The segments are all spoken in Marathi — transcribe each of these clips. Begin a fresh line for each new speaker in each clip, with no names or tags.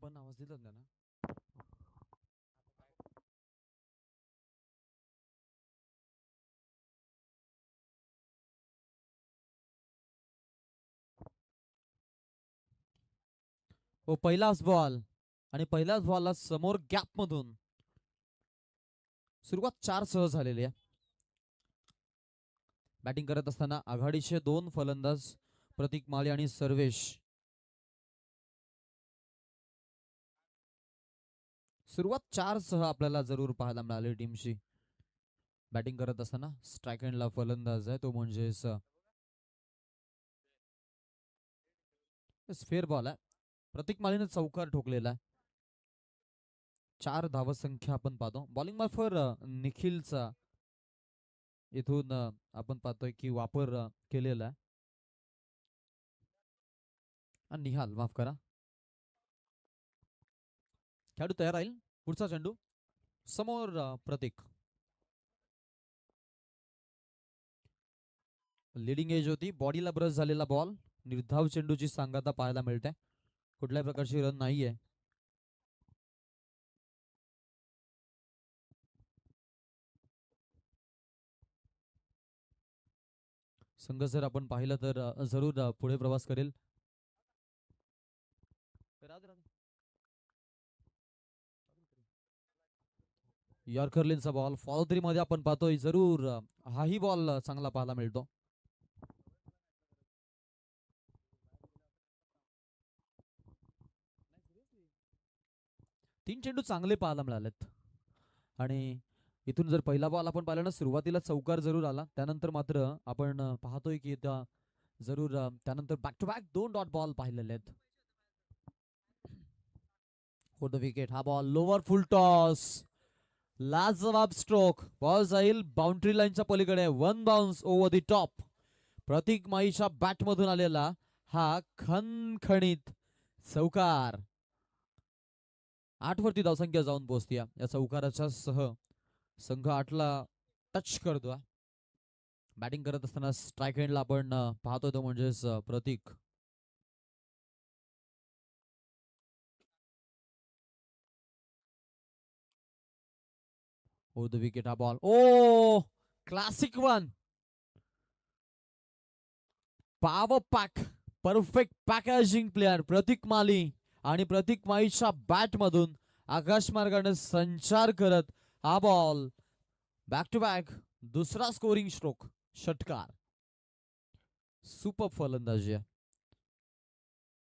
आपण आवाज दिला ना. हो, पहिलाच बॉल आणि पहिल्याच बॉलला समोर गॅप मधून सुरुवात 4 सह झालेली आहे. बॅटिंग करत असताना आघाडीचे 2 फलंदाज प्रतीक माळी आणि सर्वेश. सुरुवात 4 सह आपल्याला जरूर पाहायला मिळाली टीमची. बॅटिंग करत असताना स्ट्राईक हँडला फलंदाज आहे तो म्हणजे फेअर बॉल आहे. प्रतीक माळीने चौकार ठोकलेला आहे. 4 धावसंख्या आपण पाहतो. बॉलिंग मार्फर निखिलचा इथून आपण पाहतोय की वापर केलेला आहे. निहाल माफ करा. खेळाडू तयार राहील. पुढचा चेंडू समोर प्रतीक. लिडिंग एज होती. बॉडीला ब्रश झालेला बॉल. निर्धाव चेंडूची सांगता पाहायला मिळते. कुठल्याही प्रकारची रन नाहीये. संघ जर आपण पाहिलं तर जरूर पुढे प्रवास करेल. यॉर्करलिनचा बॉल फॉलो थ्री मध्ये आपण पाहतोय. जरूर हाही बॉल चांगला पाहायला मिळतो. तीन चेंडू चांगले पाहायला मिळालेत. आणि इथून जर पहिला बॉल आपण पाहिला ना, सुरुवातीला चौकार जरूर आला. त्यानंतर मात्र आपण पाहतोय की जरूर त्यानंतर back to back 2 dot ball पाहिलेले आहेत. फॉर द विकेट हा बॉल लोवर फुल टॉस. लाजवाब स्ट्रोक. बॉल जाईल बाउंड्री लाईनच्या पलीकडे. 1 bounce over the top. Pratik माईच्या बॅट मधून आलेला हा खणखणीत चौकार. 8 वरती धावसंख्या जाऊन पोहोचते. या चौकाराच्या सह संघ 8 ला टच करतो. बॅटिंग करत असताना स्ट्राईक हँडला आपण पाहतोय तो म्हणजेच प्रतीक. ओ द विकेट हा ball. Oh classic one. Power pack. Perfect packaging player Pratik Mali. आणि प्रतीक माईच्या बॅट मधून आकाश मार्गाने संचार करत हा बॉल बॅक टू बॅक दुसरा स्कोरिंग स्ट्रोक. षटकार. सुपर फलंदाजी.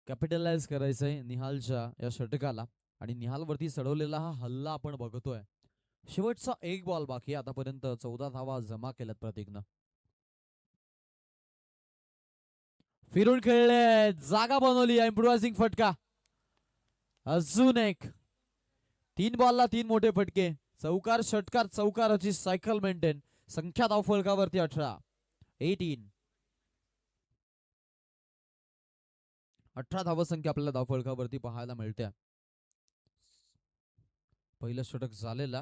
कॅपिटलाइज करायचंय निहालच्या या षटकाला. आणि निहालवरती चढवलेला हा हल्ला आपण बघतोय. शेवटचा एक बॉल बाकी. आतापर्यंत 14 धावा जमा केल्यात प्रतीकनं. फिरून खेळले. जागा बनवली. इम्प्रोवायझिंग फटका. अजून एक. 3 बॉलला 3 मोठे फटके. चौकार षटकार चौकाराची सायकल मेंटेन. संख्या धावफलकावरती 18. 18 धावसंख्या आपल्याला धावफलकावरती पाहायला मिळते. पहिलं षटक झालेला.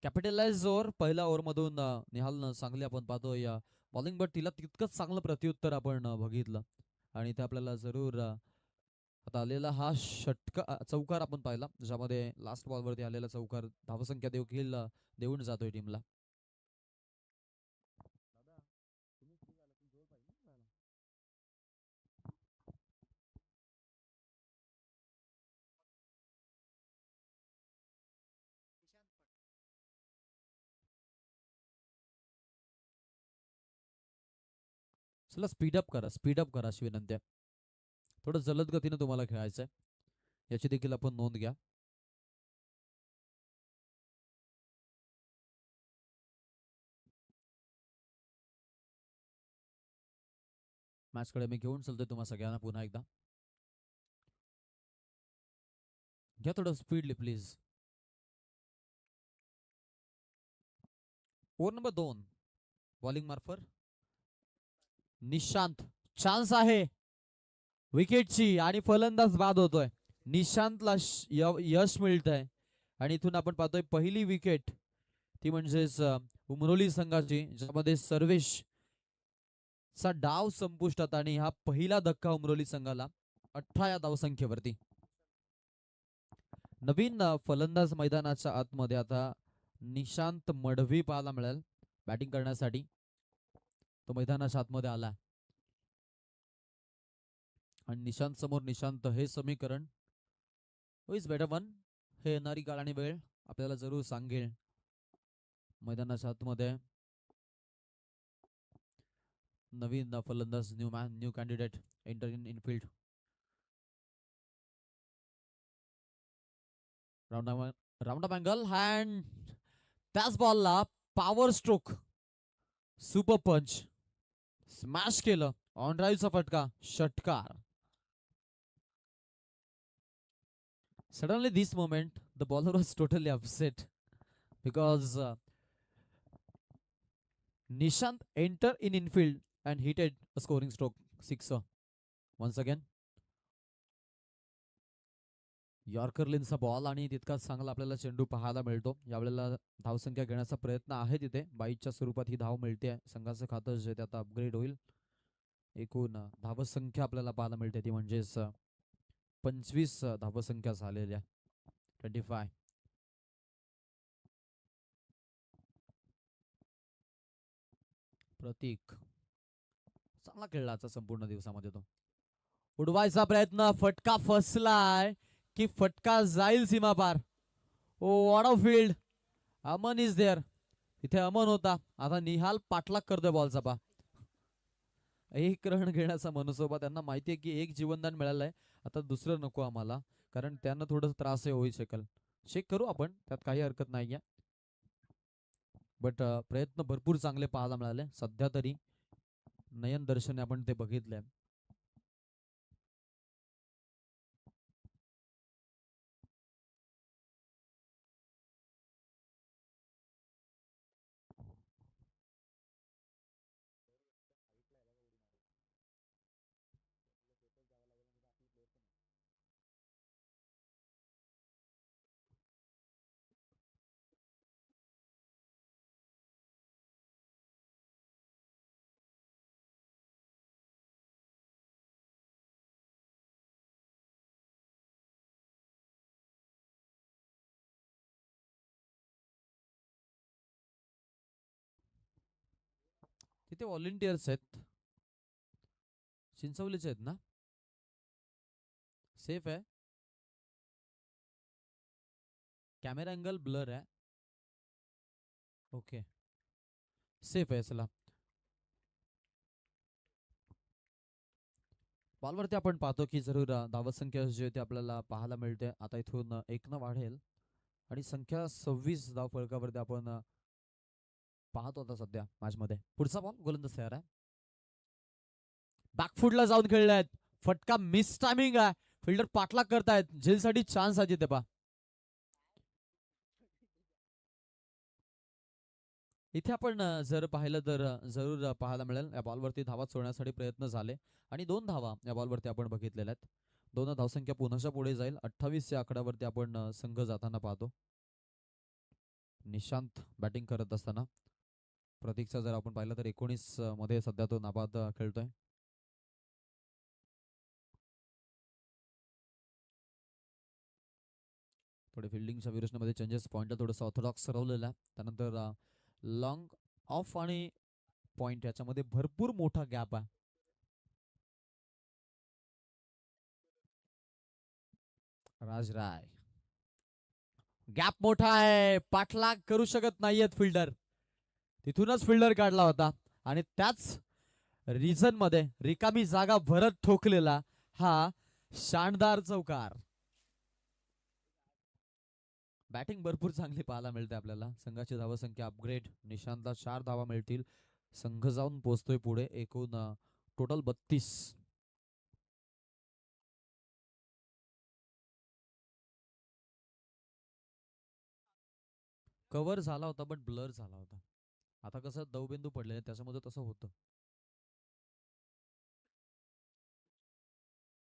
Capitalise over. पहिल्या ओव्हर मधून निहालनं चांगली आपण पाहतोय बॉलिंग, बट तिला तितकंच चांगलं प्रत्युत्तर आपण बघितलं. आणि ते आपल्याला जरूर आता आलेला हा चौकार आपण पाहिला, ज्यामध्ये लास्ट बॉलवरती आलेला चौकार धावसंख्या देखील देऊन जातोय टीमला. चला स्पीडअप करा अशी विनंती आहे. थोडं जलद गतीने तुम्हाला खेळायचंय, याची देखील आपण नोंद घ्या. मॅचकडे मी घेऊन चलतोय तुम्हा सगळ्यांना पुन्हा एकदा. घ्या थोडं speedily please. Over number 2. Bowling मार्फत निशांत. चान्स आहे विकेटची आणि फलंदाज बाद होतोय. निशांतला यश मिळतंय. आणि इथून आपण पाहतोय पहिली विकेट ती म्हणजेच उमरोली संघाची, ज्यामध्ये सर्वेश चा डाव संपुष्टात. आणि हा पहिला धक्का उमरोली संघाला 18 या धावसंख्येवरती. नवीन फलंदाज मैदानाच्या आतमध्ये आता निशांत मडवी पाहायला मिळेल बॅटिंग करण्यासाठी. तो मैदानाच्या आतमध्ये आला आणि निशांत समोर निशांत हे समीकरण हु इज बेटर वन हे येणारी काळ आणि वेळ आपल्याला जरूर सांगेल. मैदानाच्या आतमध्ये नवीन फलंदाज new man new candidate enter in infield. Round up angle hand त्याच बॉलला power stroke super punch smash केलं. ऑन ड्राईव्हचा फटका षटकार. Suddenly this moment the bowler was totally upset because Nishant entered in infield and hit a scoring stroke sixer once again. Yorker लिनचा बॉल आणि तितकाच चांगला आपल्याला चेंडू पाहायला मिळतो. यावेळेला धावसंख्या घेण्याचा प्रयत्न आहे तिथे 22च्या स्वरूपात ही धाव मिळते. संघाचं खातं जे ते आता अपग्रेड होईल. एकूण धावसंख्या आपल्याला पाहायला मिळते ती म्हणजेच 25 धावसंख्या झालेल्या 25. प्रतीक चांगला खेळला आजचा संपूर्ण दिवसामध्ये तो. उडवायचा प्रयत्न फटका फसलाय की फटका जाईल सीमापार. Oh what a field. Aman is there. तिथे अमन होता. आता निहाल पाठलाग करतोय बॉलचा पा. एक रन घेण्याचा मनसोबा. त्यांना माहितीये की एक जीवनदान मिळालंय आता दुसरं नको आम्हाला कारण त्यांना थोडं त्रास होऊ शकेल. चेक करू आपण त्यात काही हरकत नाहीये. बट प्रयत्न भरपूर चांगले पाहायला मिळाले सध्या तरी. नयन दर्शने आपण ते बघितले. तिथे व्हॉलेंटियर्स आहेत. चिंचवलीचे आहेत ना. सेफ आहे. कॅमेरा अँगल ब्लर आहे. ओके सेफ आहे. चला बॉलवरती आपण पाहतो की जरूर धावसंख्या जी ते आपल्याला पाहायला मिळते. आता इथून एक न वाढेल आणि संख्या 26 धाव फलकावरती आपण पाहतो आता सध्या मॅच मध्ये. पुढचा बॉल गोलंदाज तयार आहे. बॅकफुटला जाऊन खेळलायत. फटका मिस टायमिंग आहे. फिल्डर पाठलाग करतायत. झेलसाठी चान्स आहे तिथे पा. इथे आपण जर पाहिलं तर जरूर पाहायला मिळेल या बॉलवरती धावा चोरण्यासाठी प्रयत्न झाले आणि 2 धावा या बॉलवरती आपण बघितलेल्या आहेत. 2 धावसंख्या पुन्हा पुढे जाईल. 28 आकड्यावरती आपण संघ जाताना पाहतो. निशांत बॅटिंग करत असताना प्रतीकचा जर आपण पाहिलं तर 19 मध्ये सध्या तो नाबाद खेळतोय. थोडे फिल्डिंगच्या विरोषणामध्ये चेंजेस. पॉइंटला थोडंसं ऑर्थोडॉक्स सरवलेला. त्यानंतर लॉंग ऑफ आणि पॉइंट याच्यामध्ये भरपूर मोठा गॅप आहे. राजराय गॅप मोठा आहे. पाठलाग करू शकत नाहीयेत फिल्डर. तिथूनच फिल्डर काढला होता आणि त्याच रिझन मध्ये रिकामी जागा भरत ठोकलेला हा शानदार चौकार. बॅटिंग भरपूर चांगली पाहायला मिळते आपल्याला. संघाची धावसंख्या अपग्रेड. निशांतला 4 धावा मिळतील. संघ जाऊन पोहोचतोय पुढे. एकूण टोटल 32. कव्हर झाला होता बट ब्लर झाला होता. आता कसं दवबिंदू पडलेले त्याच्यामध्ये तसं होतं.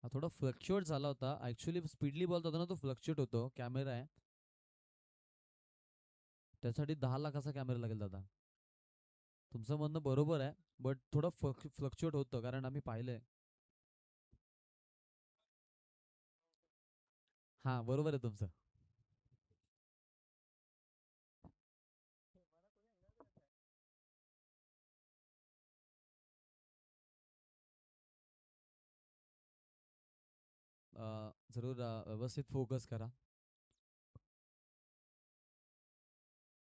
थोडा फ्लक्च्युएट झाला होता. ऍक्च्युअली स्पीडली बॉल होता ना तो फ्लक्च्युएट होतो. कॅमेरा आहे त्यासाठी 10 लाखाचा कॅमेरा लागेल दादा. तुमचं म्हणणं बरोबर आहे बट थोडं फ्लक्च्युएट होतं कारण आम्ही पाहिलंय. हा बरोबर आहे तुमचं. जरूर व्यवस्थित फोकस करा.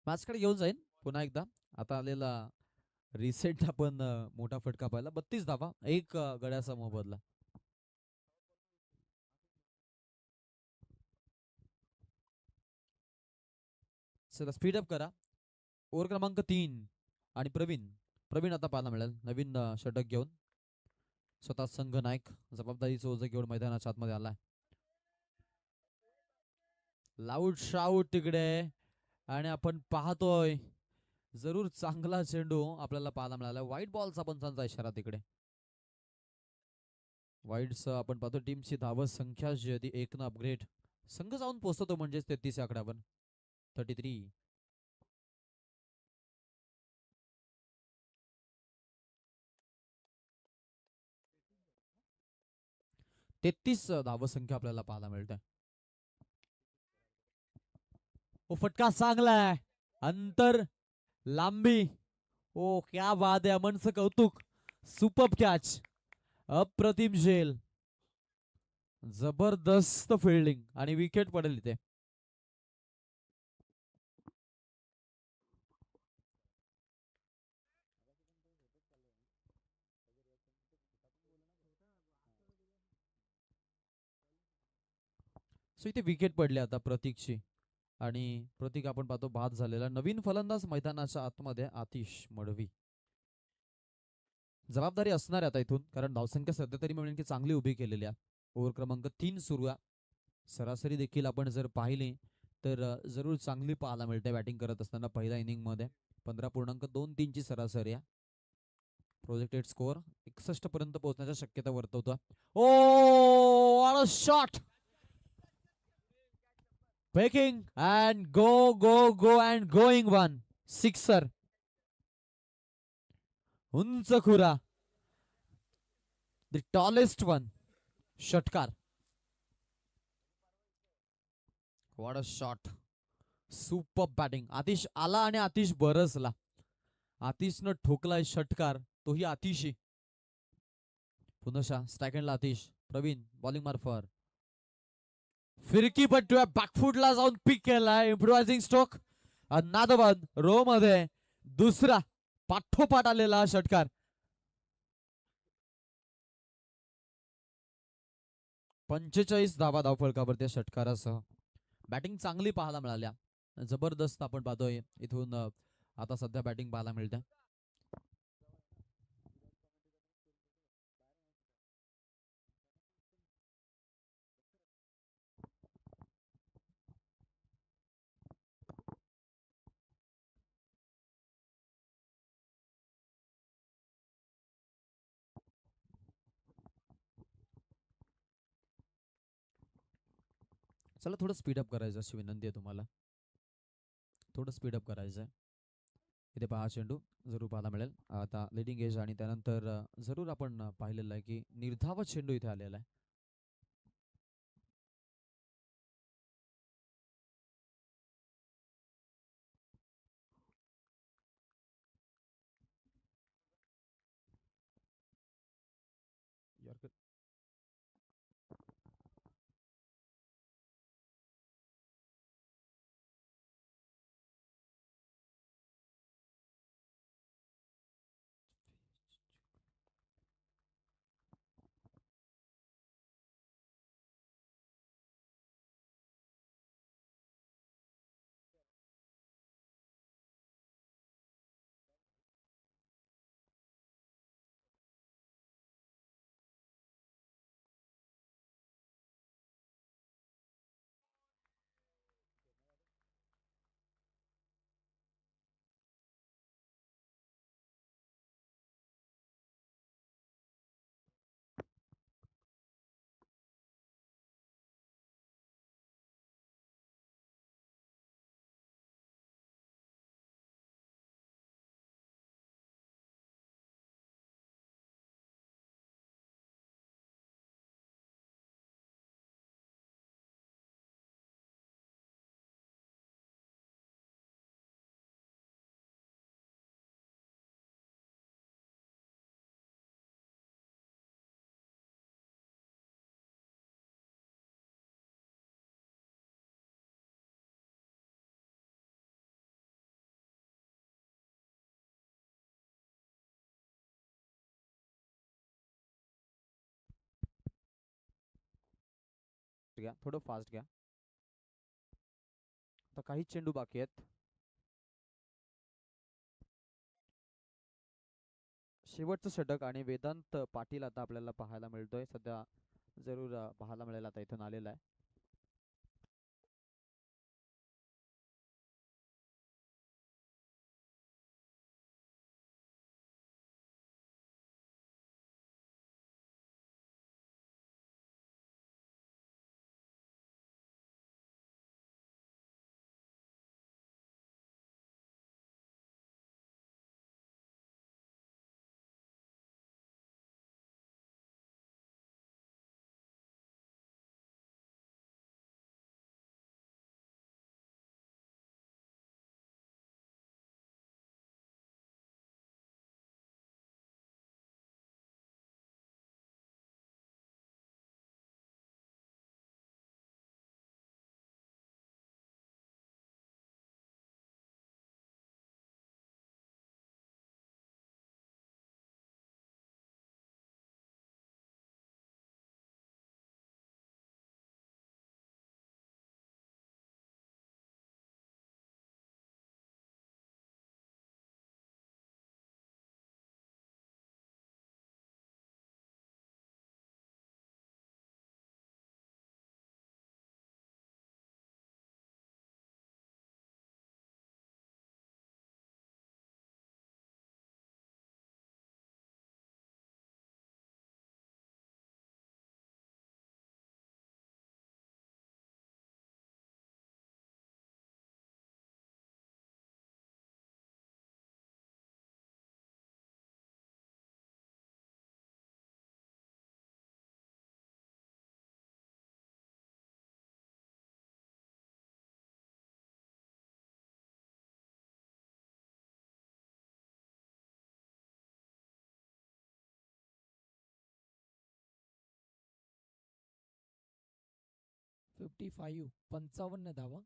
मॅचकडे घेऊन जाईन पुन्हा एकदा. आता आलेला रिसेट आपण मोठा फटका पाहिला. 32 धावा, एक गड्याचा मोबदला. चला स्पीडअप करा. ओव्हर क्रमांक 3 आणि प्रवीण प्रवीण आता पाहायला मिळेल नवीन षटक घेऊन. स्वतः संघ नायक जबाबदारीचं ओझं घेऊन मैदानाच्या आतमध्ये आलाय. लाऊड शाऊट तिकडे आणि आपण पाहतोय जरूर चांगला चेंडू आपल्याला पाहायला मिळाला. व्हाईट बॉलचा पंचांचा इशारा तिकडे. वाईड्स आपण पाहतो टीमची धावत संख्या जी आहे ती 1 न अपग्रेड. संघ जाऊन पोहोचतो म्हणजेच 33 या आकड्यावर. 33. 33 धावत संख्या आपल्याला पाहायला मिळते. ओ फटका चांगला आहे. अंतर, लांबी. ओ क्या बात आहे. अमनचं कौतुक. Super catch. अप्रतिम झेल. जबरदस्त फिल्डिंग आणि विकेट पडेल इथे. सो इथे विकेट पडली आता प्रतीकची. आणि प्रतीक आपण पाहतो बाद झालेला. नवीन फलंदाज मैदानाच्या आतमध्ये आतिश मडवी. जबाबदारी असणार आहे आता इथून, कारण धावसंख्या सध्या तरी म्हणून की चांगली उभी केलेली आहे. ओव्हर क्रमांक 3 सुरू आहे. सरासरी देखील आपण जर पाहिली तर जरूर चांगली पाहायला मिळते बॅटिंग करत असताना. पहिल्या इनिंग मध्ये 15.23 ची सरासरी आहे. प्रोजेक्टेड स्कोअर 61 पर्यंत पोहोचण्याच्या शक्यता वर्तवतो. ओ shot. Breaking and go and going one. Sixer. उंच खुरा. The tallest one. षटकार. What a shot. Super batting. Aatish आला आणि आतिश बरसला. आतिशनं ठोकलाय षटकार, तोही आतिशी. पुन्हा स्ट्रायकँडला आतिश. प्रवीण बॉलिंग मार्फत. फिरकी पट्टू बॅकफुटला जाऊन पिक केलाय. इम्प्रोवायझिंग स्ट्रोक. नादबंद रो मध्ये दुसरा पाठोपाठ आलेला षटकार. 45 धावा धावफलकावर त्या षटकारासह. बॅटिंग चांगली पाहायला मिळाल्या. जबरदस्त आपण पाहतोय इथून आता सध्या बॅटिंग पाहायला मिळते. चला थोडं स्पीडअप करायचं अशी विनंती आहे तुम्हाला. थोडं स्पीडअप करायचंय. इथे पहा चेंडू जरूर पाहायला मिळेल आता लिडिंग एज आणि त्यानंतर जरूर आपण पाहिलेलं आहे की निर्धावत चेंडू इथे आलेला आहे. घ्या, थोडं फास्ट घ्या. आता काहीच चेंडू बाकी आहेत. शेवटचं षटक आणि वेदांत पाटील आता आपल्याला पाहायला मिळतोय सध्या. जरूर पाहायला मिळेल आता इथून आलेला आहे.
फिफ्टी 55 धावा.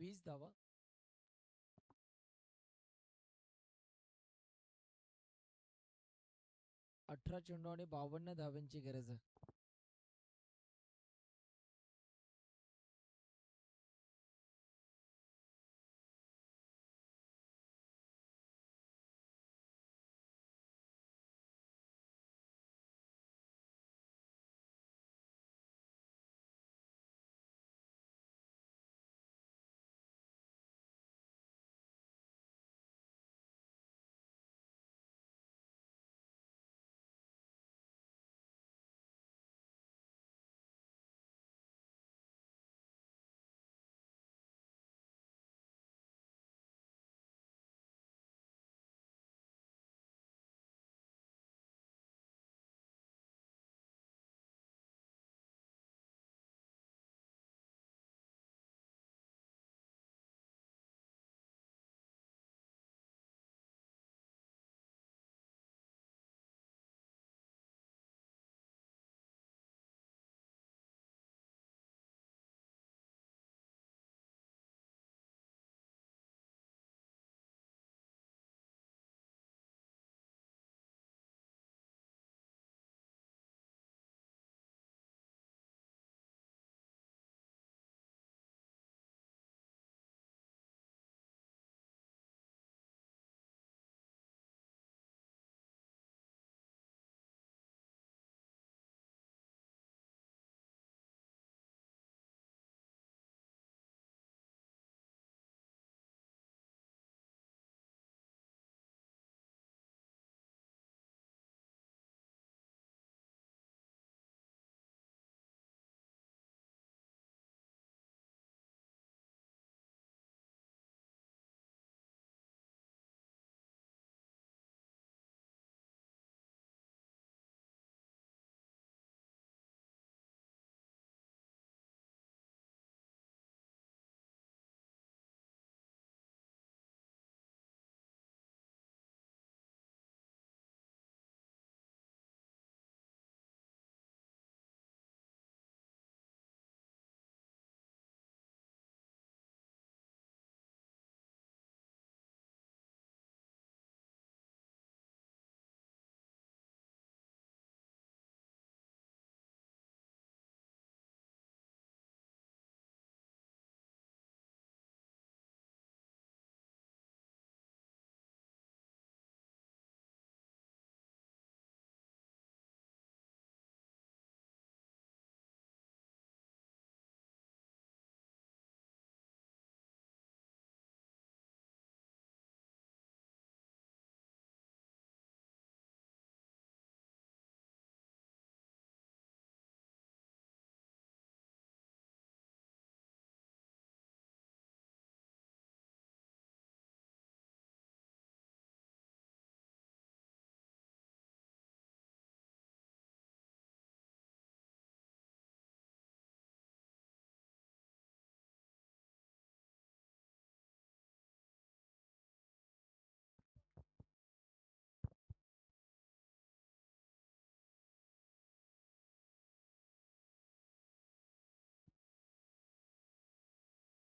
20 धावा. 18 चेंडू आणि 52 धावांची गरज आहे.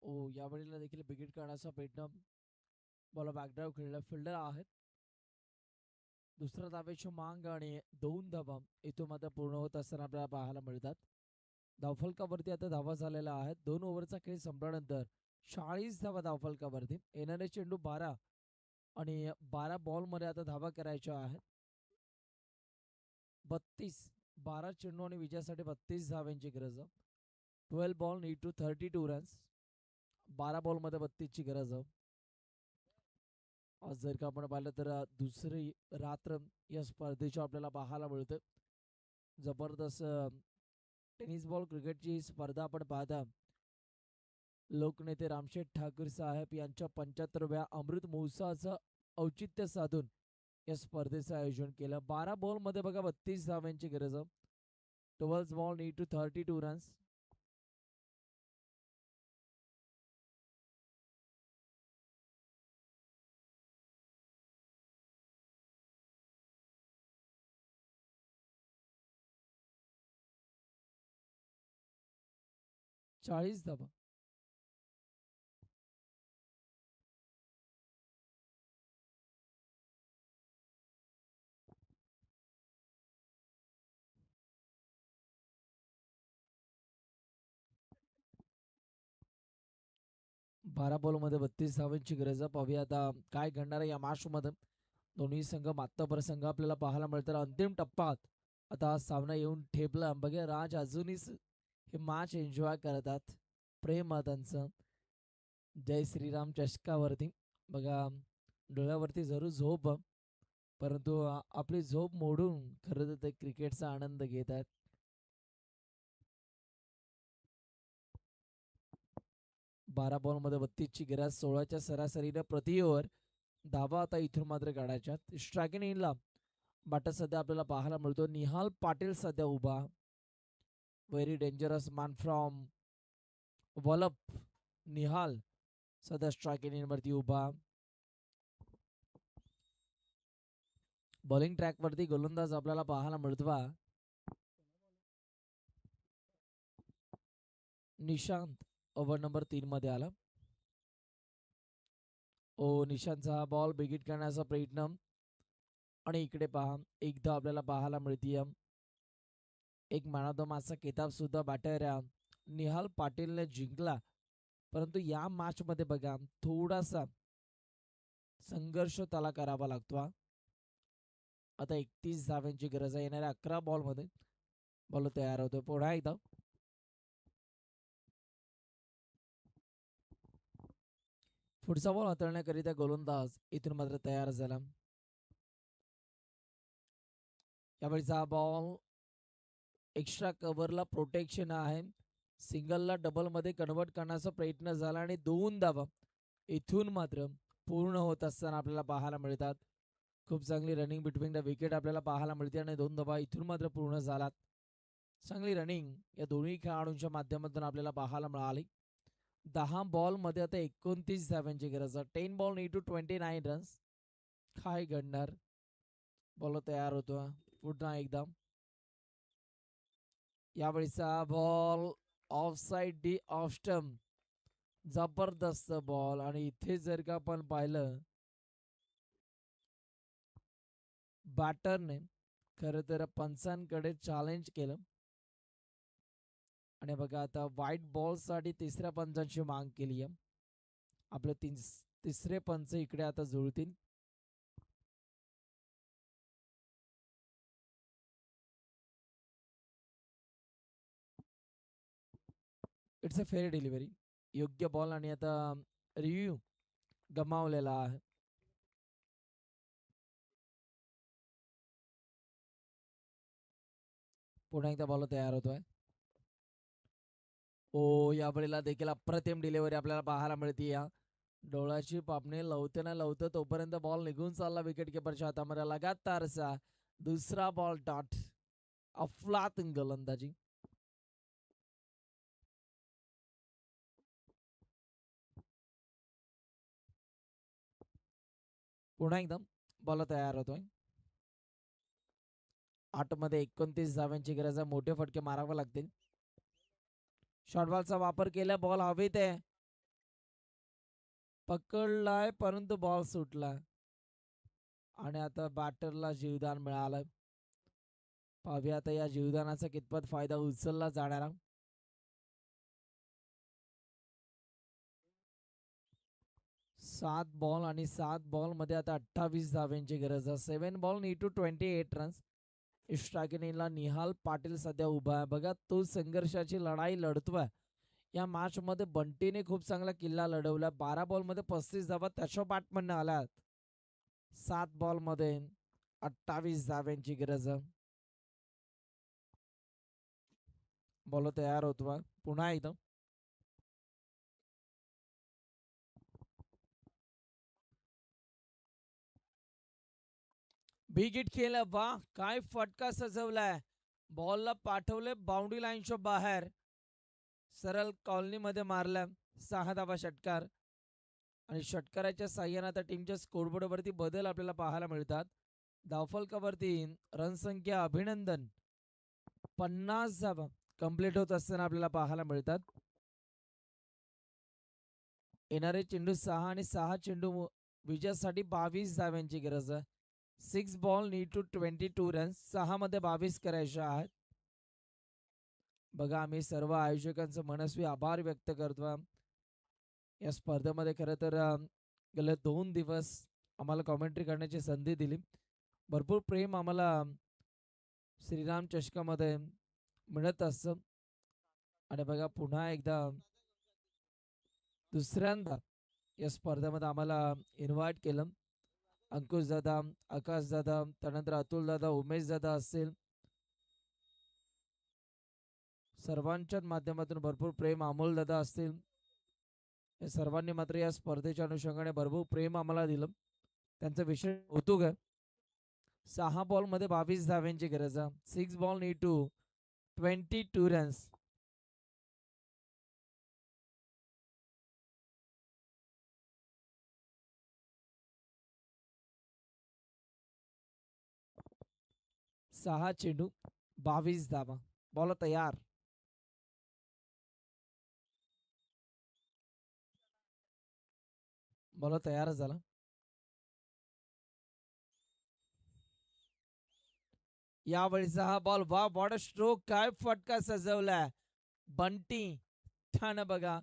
ओ यावेळेला देखील बिगिट काढायचा प्रयत्न. बॉल बॅकड्राईव्ह खेळला. फिल्डर आहेत. दुसऱ्या धावेची मांग आणि 2 धावा इथून मात्र पूर्ण होत असताना आपल्याला पाहायला मिळतात. धावफलकावरती आता धावा झालेल्या आहेत. 2 ओव्हरचा खेळ संपल्यानंतर 40 धावा धावफलकावरती. येणारे चेंडू 12 आणि 12 बॉलमध्ये आता धावा करायच्या आहेत. 12 चेंडू आणि विजयासाठी 32 धावांची गरज आहे. 12 बॉल नीड टू 32 रन्स. 12 बॉलमध्ये 32 ची गरज आहे. आज जर का आपण पाहिलं तर दुसरी रात्र या स्पर्धेची आपल्याला पाहायला मिळते. जबरदस्त टेनिस बॉल क्रिकेटची स्पर्धा आपण पाहता. लोकनेते रामशेठ ठाकूर साहेब यांच्या 75व्या अमृत महोत्सवाचं औचित्य साधून या स्पर्धेचं आयोजन केलं. 12 बॉलमध्ये बघा 32 धावांची गरज आहे. 12 बॉल नीड टू 32 रन्स. चाळीस धावा. 12 बॉलमध्ये 32 धावांची गरज आहे. पाहूया आता काय घडणार आहे या मॅचमध्ये. दोन्ही संघ मागता प्रसंग आपल्याला पाहायला मिळतात. अंतिम टप्प्यात आता हा सामना येऊन ठेपला. बघा राज अजूनही हे मॅच एन्जॉय करतात. प्रेम आहे त्यांचं. जय श्रीराम चषकावरती बघा डोळ्यावरती जरूर झोप परंतु आपली झोप मोडून खरं तर ते क्रिकेटचा आनंद घेत आहेत. 12 बॉलमध्ये 32ची गरज. 16च्या सरासरीने प्रति ओव्हर धावा आता इथून मात्र काढायच्या. स्ट्रायकिंग इनला बाटा सध्या आपल्याला पाहायला मिळतो. निहाल पाटील सध्या उभा. व्हेरी डेंजरस मॅन फ्रॉम वलप. निहाल सध्या स्ट्रायकिंग इन वरती उभा. बॉलिंग ट्रॅक वरती गोलंदाज आपल्याला पाहायला मिळतो. निशांत ओव्हर नंबर 3 मध्ये आला. निशांतचा बॉल बिगिट करण्याचा प्रयत्न आणि इकडे पहा एकदा आपल्याला पाहायला मिळतीये एक मॅन ऑफ द मॅचचा किताब सुद्धा बॅटर निहाल पाटीलने जिंकला. परंतु या मॅच मध्ये बघा थोडासा संघर्ष त्याला करावा लागतो. आता 31 धावांची गरज आहे. येणाऱ्या 11 बॉल मध्ये बॉल तयार होतोय. पुन्हा एकदा पुढचा बॉल हाताळण्याकरिता गोलंदाज इथून मात्र तयार झाला. यावेळीचा बॉल एक्स्ट्रा कव्हरला प्रोटेक्शन आहे. सिंगलला डबल मध्ये कन्वर्ट करण्याचा प्रयत्न झाला आणि 2 धावा इथून मात्र पूर्ण होत असताना आपल्याला पाहायला मिळतात. खूप चांगली रनिंग बिटवीन द विकेट आपल्याला पाहायला मिळते आणि 2 धावा इथून मात्र पूर्ण झालात. चांगली रनिंग या दोन्ही खेळाडूंच्या माध्यमातून आपल्याला पाहायला मिळाली. 10 बॉल मध्ये आता 29 धावांची गरज आहे. 10 बॉल नीड टू 29 रन्स. काय घडणार. बॉल तयार होतो पुन्हा एकदा. यावेळीचा ball off side the off stump. जबरदस्त बॉल आणि इथे जर का आपण पाहिलं बॅटरने खरं तर पंचांकडे चॅलेंज केलं आणि बघा आता व्हाईट बॉल साठी तिसऱ्या पंचांची माग केली आहे. आपले तिसरे पंच इकडे आता जुळतील. It's a fair delivery. योग्य बॉल आणि आता रिव्ह्यू गमावलेला आहे. पुन्हा एकदा बॉल तयार होतोय. यावेळेला देखील अप्रतिम डिलिव्हरी आपल्याला पाहायला मिळते. या डोळ्याची पापणी लवते ना लवतं तोपर्यंत बॉल निघून चालला विकेट किपरच्या हातामध्ये. लगातारचा दुसरा बॉल डॉट. अफलातून गोलंदाजी. पुन्हा एकदम बॉल तयार होतोय. 8 मध्ये 29 धावांची गरज आहे. मोठे फटके मारावे लागतील. शॉर्ट बॉलचा वापर केला. बॉल हवेत आहे. पकडलाय परंतु बॉल सुटलाय आणि आता बॅटरला जीवदान मिळालं. पाहूया आता या जीवदानाचा कितपत फायदा उचलला जाणारा. 7 बॉल आणि 7 बॉल मध्ये आता 28 धावांची गरज आहे. 7 बॉल नीड टू 28 रन्स. स्ट्रायकिंगला निहाल पाटील सध्या उभा आहे. बघा तो संघर्षाची लढाई लढतोय. या मॅच मध्ये बंटीने खूप चांगला किल्ला लढवला. 12 बॉल मध्ये 35 धावा त्याच्या बॅटमधनं आल्यात. 7 बॉल मध्ये 28 धावांची गरज आहे. बॉल तयार होतो पुन्हा एकदा. बिग हिट केलं. वा काय फटका सजवलाय. बॉलला पाठवले बाउंड्री लाईनच्या बाहेर. सरळ कॉलनी मध्ये मारला. 6 धावा षटकार आणि षटकाराच्या साह्याने आता टीमच्या स्कोरबोर्ड वरती बदल आपल्याला पाहायला मिळतात. धावफलकावरती रनसंख्या अभिनंदन 50 धावा कंप्लीट होत असताना आपल्याला पाहायला मिळतात. येणारे चेंडू 6 आणि 6 चेंडू विजयासाठी 22 धाव्यांची गरज आहे. 6 बॉल नीड टू 22 रन्स. 6 मध्ये 22 करायचे आहेत. बघा आम्ही सर्व आयोजकांचं मनस्वी आभार व्यक्त करतो. या स्पर्धेमध्ये खरं तर गेले 2 दिवस आम्हाला कॉमेंट्री करण्याची संधी दिली. भरपूर प्रेम आम्हाला श्रीराम चषकामध्ये मिळत असतं. आणि बघा पुन्हा एकदा दुसऱ्यांदा या स्पर्धेमध्ये आम्हाला इन्व्हाइट केलं. अंकुश दादा, आकाश दादा, त्यानंतर अतुल दादा, उमेश दादा असतील, सर्वांच्याच माध्यमातून भरपूर प्रेम, अमोल दादा असतील, या सर्वांनी मात्र या स्पर्धेच्या अनुषंगाने भरपूर प्रेम आम्हाला दिलं. त्यांचं विशेष कौतुक आहे. 6 बॉलमध्ये 22 धाव्यांची गरज आहे. 6 बॉल नीड टू 22 रन्स. सहा चेंडू 22 धावा. बॉल तयार. बॉल तयार झाला. यावेळीचा हा बॉल, वा बॉर्डर स्ट्रोक, काय फटका सजवलाय बंटी. त्यानं बघा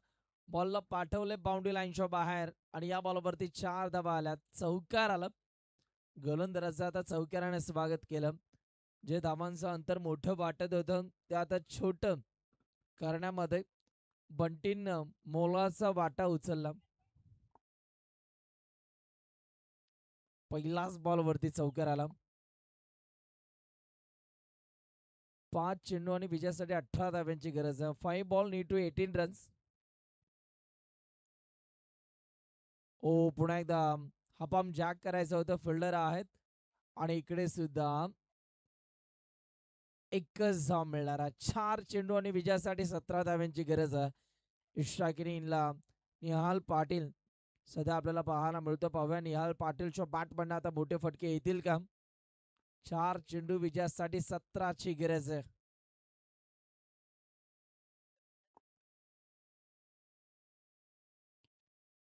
बॉलला पाठवले बाउंड्री लाईनच्या बाहेर आणि या बॉलवरती 4 धावा आल्या. चौकार आला. गोलंदाजाचं आता चौकाराने स्वागत केलं. जे धावांचं अंतर मोठं वाटत होतं ते आता छोटं करण्यामध्ये बंटीनं मोलाचा वाटा उचलला. पहिलाच बॉलवरती चौकार आला. 5 चेंडू आणि विजयासाठी 18 धाव्यांची गरज आहे. 5 बॉल नीड टू 18 रन्स. ओ पुन्हा एकदा हपाम जॅक करायचं होतं. फिल्डर आहेत आणि इकडे सुद्धा एकच धाव मिळणारा. 4 चेंडू आणि विजयासाठी 17 धाव्यांची गरज आहे. स्ट्रायकिंगला निहाल पाटील सध्या आपल्याला पाहायला मिळतो. पाहूया निहाल पाटीलच्या बॅटमधनं आता मोठे फटके येतील का. 4 चेंडू विजयासाठी 17ची गरज आहे.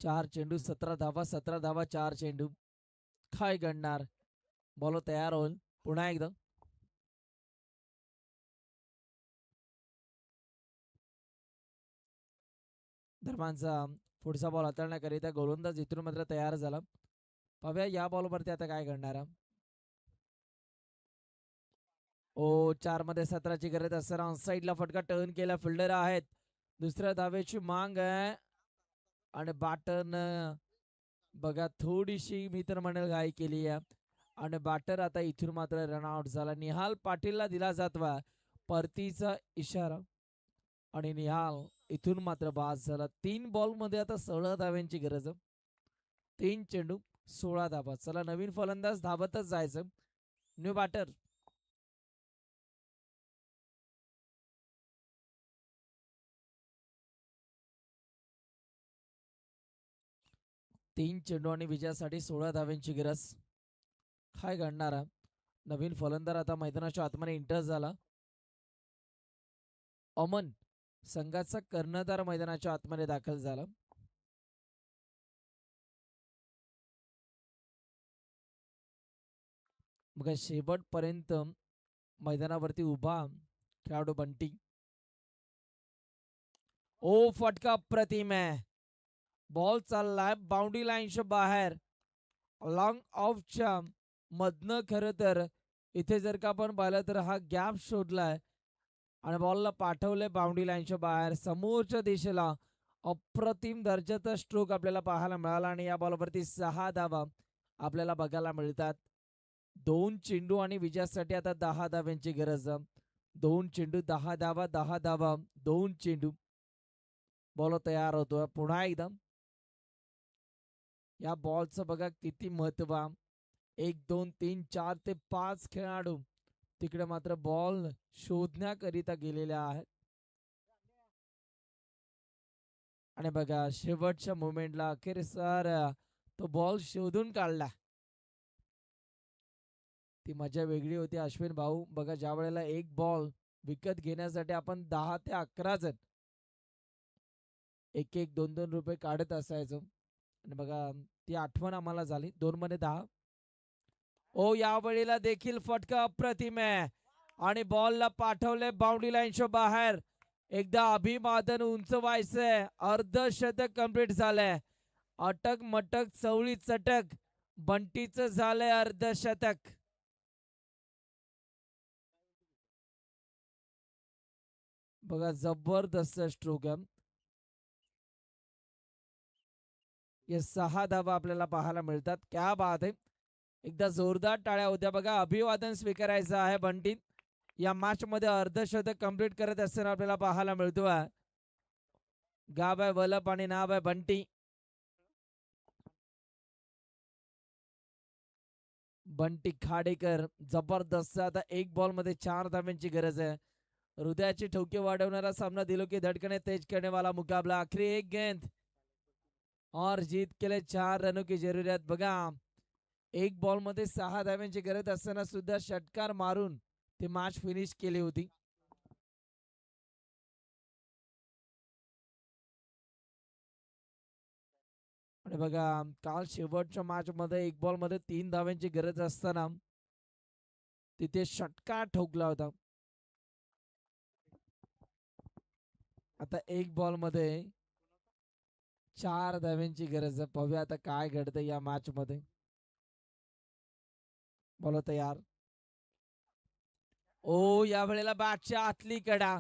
चार चेंडू 17 धावा. 17 धावा 4 चेंडू. काय घडणार. बॉल तयार होईल पुन्हा एकदा. दरम्यानचा पुढचा बॉल हाताळण्याकरिता गोलंदाज इथून मात्र तयार झाला. पाहूया या बॉलवरती आता काय घडणार. ओ 4 मध्ये 17ची गरज असताना साईडला फटका टर्न केला. फिल्डर आहेत. दुसऱ्या धावेची मांग आहे आणि बॅटरन बघा थोडीशी मी तर म्हणेल घाई केली आहे आणि बॅटर आता इथून मात्र रनआउट झाला. निहाल पाटीलला दिला जातवा परतीचा इशारा आणि निहाल इथून मात्र बाद झाला. 3 बॉल मध्ये आता 16 धाव्यांची गरज. 3 चेंडू 16 धावा. चला नवीन फलंदाज धावतच जायचं. New batter. तीन चेंडू आणि विजयासाठी 16 धाव्यांची गरज. काय घडणार. नवीन फलंदाज आता मैदानाच्या आतमध्ये एंटर झाला. अमन संघाचा कर्णधार मैदानाच्या आतमध्ये दाखल झाला. बघा शेवटपर्यंत मैदानावरती उभा खेळाडू बंटी. ओ फटका अप्रतिम आहे. बॉल चाललाय बाउंड्री लाईनच्या बाहेर. लॉंग ऑफच्या मधनं खरं तर इथे जर का आपण पाहिलं तर हा गॅप शोधलाय आणि बॉलला पाठवलंय बाउंड्री लाईनच्या बाहेर. समोरच्या दिशेला अप्रतिम दर्जाचा स्ट्रोक आपल्याला पाहायला मिळाला आणि या बॉलवरती 6 धावा आपल्याला बघायला मिळतात. 2 चेंडू आणि विजयासाठी आता 10 धाव्यांची गरज. 2 चेंडू 10 धावा. 10 धावा 2 चेंडू. बॉल तयार होतोय पुन्हा एकदा. या बॉलचं बघा किती महत्व. 1 2 3 4 ते 5 खेळाडू तिकडे मात्र बॉल शोधण्याकरिता गेलेले आहेत आणि बघा शेवटच्या मोमेंटला अखेर सर तो बॉल शोधून काढला. ती मजा वेगळी होती अश्विन भाऊ. बघा ज्या वेळेला एक बॉल विकत घेण्यासाठी आपण 10 ते 11 जण 1 2 2 रुपये काढत असायचो आणि बघा ती आठवण आम्हाला झाली. 2 मध्ये 10. ओ या वेळेला देखील फटका अप्रतिम आहे आणि बॉलला पाठवले बाउंड्री लाईनच्या बाहेर. एकदा अभिवादन उंचवायचंय. अर्धशतक कंप्लीट झालंय. अटक मटक चवळी चटक बंटीचं झालंय अर्धशतक. बघा जबरदस्त स्ट्रोक आहे. या 6 धावा आपल्याला पाहायला मिळतात. क्या बात आहे. एकदा जोरदार टाळ्या होत्या बघा. अभिवादन स्वीकारायचं आहे बंटी. या मॅच मध्ये अर्धशतक कंप्लीट करत असताना आपल्याला पाहायला मिळतोय. गाव आहे वलप आणि नाव आहे बंटी. बंटी खाडेकर जबरदस्त. आता एक बॉल मध्ये 4 धाव्यांची गरज आहे. हृदयाची ठोके वाढवणारा सामना दिलो की धडकने तेज करने वाला मुकाबला. आखिरी एक गेंद और जीत के लिए 4 रनों की जरूरत. बघा एक बॉल मध्ये 6 धाव्यांची गरज असताना सुद्धा षटकार मारून ते मॅच फिनिश केली होती. आणि बघा काल शेवटच्या मॅच मध्ये एक बॉल मध्ये 3 धाव्यांची गरज असताना तिथे षटकार ठोकला होता. आता एक बॉल मध्ये 4 धाव्यांची गरज आहे. पाहूया आता काय घडतं या मॅच मध्ये. बोला तयार. ओ या वेळेला बॅटच्या आतली कडा.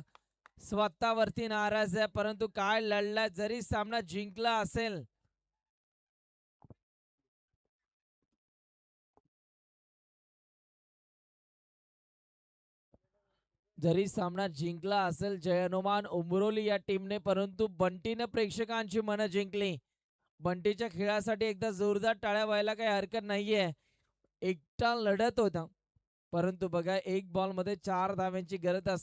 स्वतःवरती नाराज आहे परंतु काय लढलाय. जरी सामना जिंकला असेल जरी सामना जिंकला असेल जयनुमान उमरोली या टीमने परंतु बंटीने प्रेक्षकांची मनं जिंकली. बंटीच्या खेळासाठी एकदा जोरदार टाळ्या व्हायला काही हरकत नाहीये. एकटा लढत होता परंतु बघा एक बॉल मध्ये 4 धाव्यांची गरज